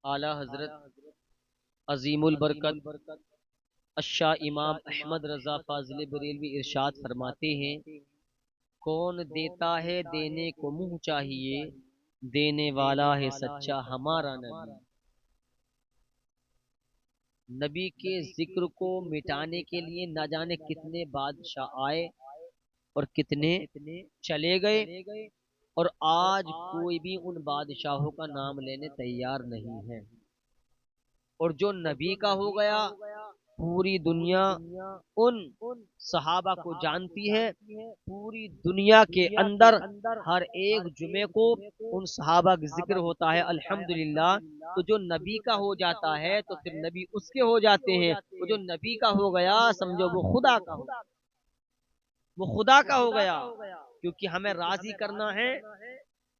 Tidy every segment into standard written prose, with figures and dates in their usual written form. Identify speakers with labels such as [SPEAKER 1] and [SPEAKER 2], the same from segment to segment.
[SPEAKER 1] اعلی حضرت عظیم البرکت الشاہ امام احمد رضا فاضل بریلوی ارشاد فرماتے ہیں، کون دیتا ہے دینے کو منہ چاہیے، دینے والا ہے سچا ہمارا نبی۔ نبی کے ذکر کو مٹانے کے لیے نہ جانے کتنے بادشاہ آئے اور کتنے چلے گئے، اور آج کوئی بھی ان بادشاہوں کا نام لینے تیار نہیں ہے۔ اور جو نبی کا ہو گیا، پوری دنیا ان صحابہ کو جانتی ہے، پوری دنیا کے اندر ہر ایک جمعے کو ان صحابہ کا ذکر ہوتا ہے الحمدللہ۔ تو جو نبی کا ہو جاتا ہے تو پھر نبی اس کے ہو جاتے ہیں، وہ جو نبی کا ہو گیا سمجھو وہ خدا کا ہو گیا، وہ خدا کا ہو گیا، کیونکہ ہمیں راضی کرنا ہے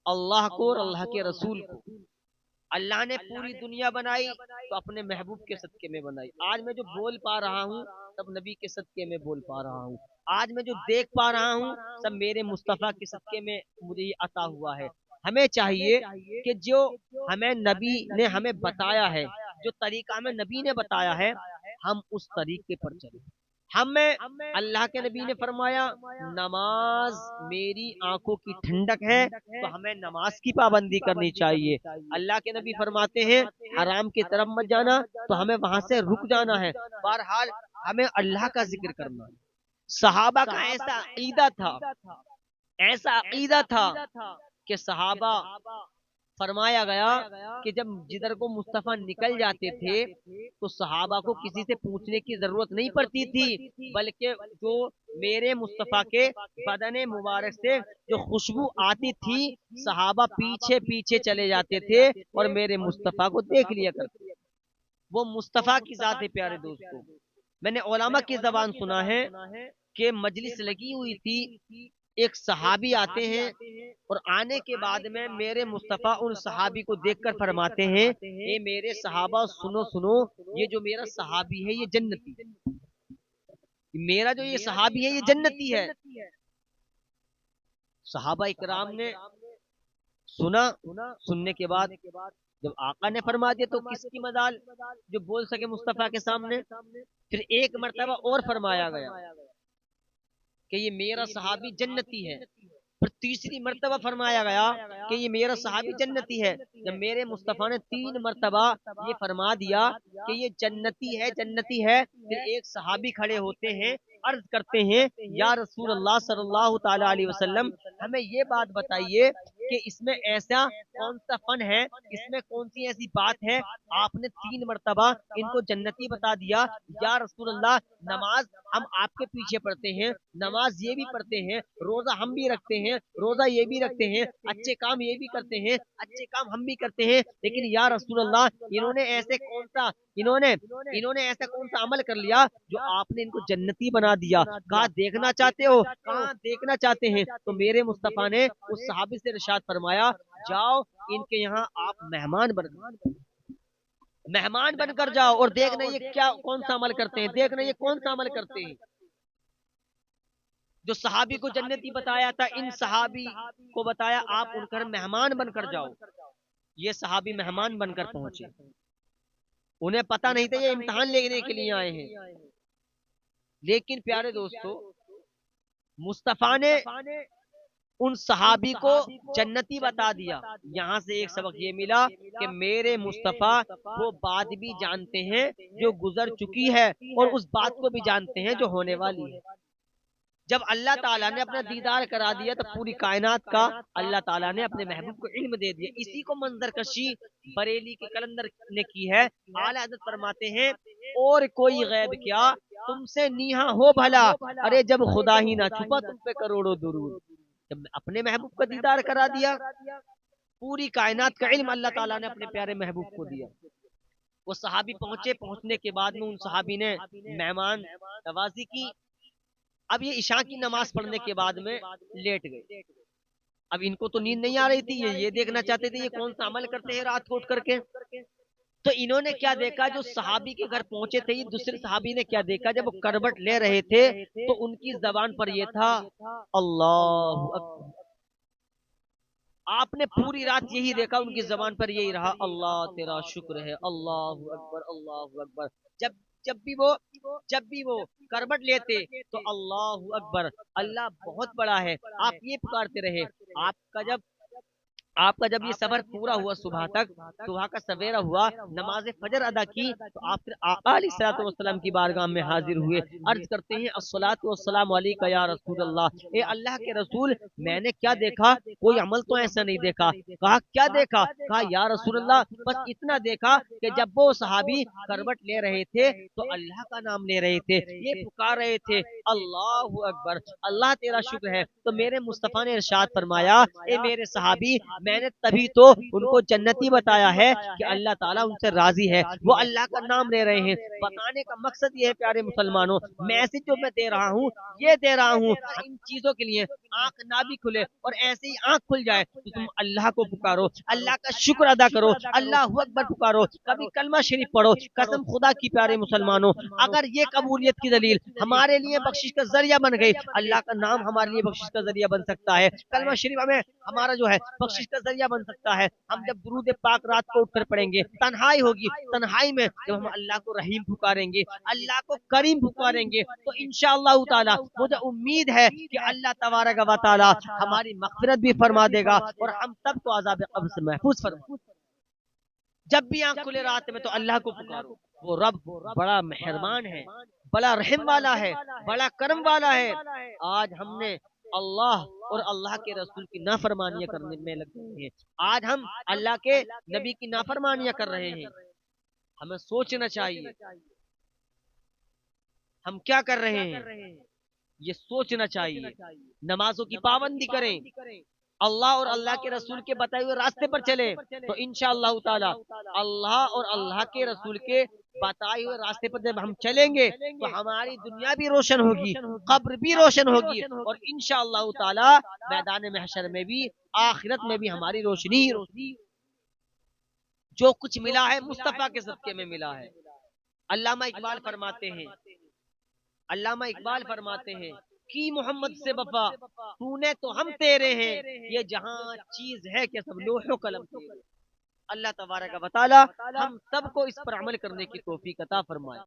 [SPEAKER 1] اللہ کو اور اللہ کے رسول کو۔ اللہ نے پوری دنیا بنائی تو اپنے محبوب کے صدقے میں بنائی۔ آج میں جو بول پا رہا ہوں سب نبی کے صدقے میں بول پا رہا ہوں، آج میں جو دیکھ پا رہا ہوں سب میرے مصطفیٰ کے صدقے میں مجھے یہ عطا ہوا ہے۔ ہمیں چاہیے کہ جو ہمیں نبی نے ہمیں بتایا ہے، جو طریقہ ہمیں نبی نے بتایا ہے، ہم اس طریقے پر چلیں۔ ہمیں اللہ کے نبی نے فرمایا نماز میری آنکھوں کی ٹھنڈک ہے، تو ہمیں نماز کی پابندی کرنی چاہیے۔ اللہ کے نبی فرماتے ہیں حرام کی طرف مت جانا، تو ہمیں وہاں سے رک جانا ہے۔ بہرحال ہمیں اللہ کا ذکر کرنا ہے۔ صحابہ کا ایسا عقیدہ تھا، ایسا عقیدہ تھا کہ صحابہ فرمایا گیا کہ جب جدھر کو مصطفیٰ نکل جاتے تھے تو صحابہ کو کسی سے پوچھنے کی ضرورت نہیں پڑتی تھی، بلکہ جو میرے مصطفیٰ کے بدن مبارک سے جو خوشبو آتی تھی صحابہ پیچھے پیچھے چلے جاتے تھے اور میرے مصطفیٰ کو دیکھ لیا کرتے۔ وہ مصطفیٰ کی ذات ہے پیارے دوستوں۔ میں نے علماء کی زبان سنا ہے کہ مجلس لگی ہوئی تھی، ایک صحابی آتے ہیں اور آنے کے بعد میں میرے مصطفیٰ ان صحابی کو دیکھ کر فرماتے ہیں اے میرے صحابہ سنو سنو، یہ جو میرا صحابی ہے یہ جنتی، میرا جو یہ صحابی ہے یہ جنتی ہے۔ صحابہ اکرام نے سنا، سننے کے بعد جب آقا نے فرما دیا تو کس کی مجال جو بول سکے مصطفیٰ کے سامنے۔ پھر ایک مرتبہ اور فرمایا گیا کہ یہ میرا صحابی جنتی ہے۔ پھر تیسری مرتبہ فرمایا گیا کہ یہ میرا صحابی جنتی ہے۔ جب میرے مصطفیٰ نے 3 مرتبہ یہ فرما دیا کہ یہ جنتی ہے جنتی ہے، پھر ایک صحابی کھڑے ہوتے ہیں، عرض کرتے ہیں یا رسول اللہ صلی اللہ تعالی علیہ وسلم ہمیں یہ بات بتائیے کہ اس میں ایسا کون سا فن ہے، اس میں کون سی ایسی بات ہے آپ نے 3 مرتبہ ان کو جنتی بتا دیا۔ یا رسول اللہ نماز ہم آپ کے پیچھے پڑھتے ہیں، نماز یہ بھی پڑھتے ہیں، روزہ ہم بھی رکھتے ہیں، روزہ یہ بھی رکھتے ہیں، اچھے کام یہ بھی کرتے ہیں، اچھے کام ہم بھی کرتے ہیں، لیکن یا رسول اللہ انہوں نے ایسا کون سا عمل کر لیا جو آپ نے ان کو جنتی بنا دیا؟ کہاں دیکھنا چاہتے ہو، کہاں دیکھنا چاہتے ہیں؟ تو میرے مصطفیٰ نے اس صحابی سے ارشاد فرمایا جاؤ ان کے یہاں آپ مہمان بن کر جاؤ اور دیکھنا یہ کیا کون سا عمل کرتے ہیں، دیکھنا یہ کون سا عمل کرتے ہیں۔ جو صحابی کو جنتی بتایا تھا ان صحابی کو بتایا آپ ان کا مہمان بن کر جاؤ۔ یہ صحابی مہمان بن کر پہنچے، انہیں پتا نہیں تھا یہ امتحان لینے کے لیے آئے ہیں، لیکن پیارے دوستو مصطفیٰ نے ان صحابی کو جنتی بتا دیا۔ یہاں سے ایک سبق یہ ملا کہ میرے مصطفیٰ وہ بات بھی جانتے ہیں جو گزر چکی ہے اور اس بات کو بھی جانتے ہیں جو ہونے والی ہے۔ جب اللہ تعالیٰ نے اپنا دیدار کرا دیا تو پوری کائنات کا اللہ تعالیٰ نے اپنے محبوب کو علم دے دیا۔ اسی کو منظر کشی بریلی کے کلندر نے کی ہے۔ اعلیٰ حضرت فرماتے ہیں اور کوئی غیب کیا تم سے نیہا ہو بھلا، ارے جب خدا ہی نہ چھپا تم پہ کروڑوں درود۔ جب اپنے محبوب کا دیدار کرا دیا، پوری کائنات کا علم اللہ تعالیٰ نے اپنے پیارے محبوب کو دیا۔ وہ صحابی پہنچے، پہنچنے کے بعد میں ان صحابی نے مہمان نوازی کی۔ اب یہ عشاء کی نماز پڑھنے کے بعد میں لیٹ گئے۔ اب ان کو تو نیند نہیں آ رہی تھی، یہ دیکھنا چاہتے تھے یہ کون سا عمل کرتے ہیں رات کو اٹھ کر کے۔ تو انہوں نے کیا دیکھا، جو صحابی کے گھر پہنچے تھے یہ دوسرے صحابی نے کیا دیکھا، جب وہ کروٹ لے رہے تھے تو ان کی زبان پر یہ تھا اللہ اکبر، آپ نے پوری رات یہی دیکھا، ان کی زبان پر یہی رہا، اللہ تیرا شکر ہے، اللہ اکبر اللہ اکبر۔ جب جب بھی وہ جب بھی وہ کروٹ لیتے تو اللہ اکبر، اللہ بہت بڑا ہے، آپ یہ پکارتے رہے۔ آپ کا جب آپ کا جب یہ سفر پورا ہوا صبح تک، صبح کا سویرا ہوا، نماز فجر ادا کی، تو آپ پھر آقا علیہ الصلوۃ والسلام کی بارگاہ میں حاضر ہوئے، عرض کرتے ہیں الصلاۃ والسلام علیک یا رسول اللہ، اے اللہ کے رسول، میں نے کیا دیکھا؟ کوئی عمل تو ایسا نہیں دیکھا۔ کہا کیا دیکھا؟ کہا یا رسول اللہ، بس اتنا دیکھا کہ جب وہ صحابی کروٹ لے رہے تھے تو اللہ کا نام لے رہے تھے، یہ پکار رہے تھے اللہ اکبر، اللہ تیرا شکر ہے۔ تو میرے مصطفیٰ نے ارشاد فرمایا، اے میرے صحابی، میں نے تبھی تو ان کو جنتی بتایا ہے کہ اللہ تعالیٰ ان سے راضی ہے، وہ اللہ کا نام لے رہے ہیں۔ بتانے کا مقصد یہ ہے پیارے مسلمانوں، میسج جو میں دے رہا ہوں یہ دے رہا ہوں ان چیزوں کے لیے، آنکھ نہ بھی کھلے اور ایسے ہی آنکھ کھل جائے تو تم اللہ کو پکارو، اللہ کا شکر ادا کرو، اللہ اکبر پکارو، کبھی کلمہ شریف پڑھو۔ قسم خدا کی پیارے مسلمانوں، اگر یہ قبولیت کی دلیل ہمارے لیے بخشش کا ذریعہ بن گئی، اللہ کا نام ہمارے لیے بخشش کا ذریعہ بن سکتا ہے، کلمہ شریف ہمیں ہمارا جو ہے بخشش کا ذریعہ بن سکتا ہے۔ ہم جب درود پاک رات کو اٹھ کر پڑھیں گے، تنہائی ہوگی، تنہائی میں جب ہم اللہ کو رحیم پکاریں گے، اللہ کو کریم پکاریں گے، تو انشاءاللہ تعالی مجھے امید ہے کہ اللہ تبارک و تعالی ہماری مغفرت بھی فرما دے گا اور ہم سب کو عذاب قبر سے محفوظ فرما۔ جب بھی آنکھ کھلے رات میں تو اللہ کو پکارو، وہ رب بڑا مہربان ہے، بڑا رحم والا ہے، بڑا کرم والا ہے۔ آج ہم نے اللہ اور اللہ کے رسول کی نافرمانیاں کرنے میں لگ گئے ہیں، آج ہم اللہ کے نبی کی نافرمانیاں کر رہے ہیں۔ ہمیں سوچنا چاہیے ہم کیا کر رہے ہیں، یہ سوچنا چاہیے۔ نمازوں کی پابندی کریں، اللہ اور اللہ کے رسول کے بتائے ہوئے راستے پر چلیں، تو انشاءاللہ تعالی اللہ اور اللہ کے رسول کے بتائے ہوئے راستے پر جب ہم چلیں گے تو ہماری دنیا بھی روشن ہوگی، قبر بھی روشن ہوگی، اور انشاءاللہ تعالی میدان محشر میں بھی، آخرت میں بھی ہماری روشنی ہی روشنی۔ جو کچھ ملا ہے مصطفیٰ کے صدقے میں ملا ہے۔ علامہ اقبال فرماتے ہیں، علامہ اقبال فرماتے ہیں کی محمد سے وفا تو نے تو ہم تیرے ہیں، یہ جہاں چیز ہے کہ سب لوح و قلم تیرے۔ اللہ تبارک و تعالی ہم سب کو اس پر عمل کرنے کی توفیق عطا فرمائے۔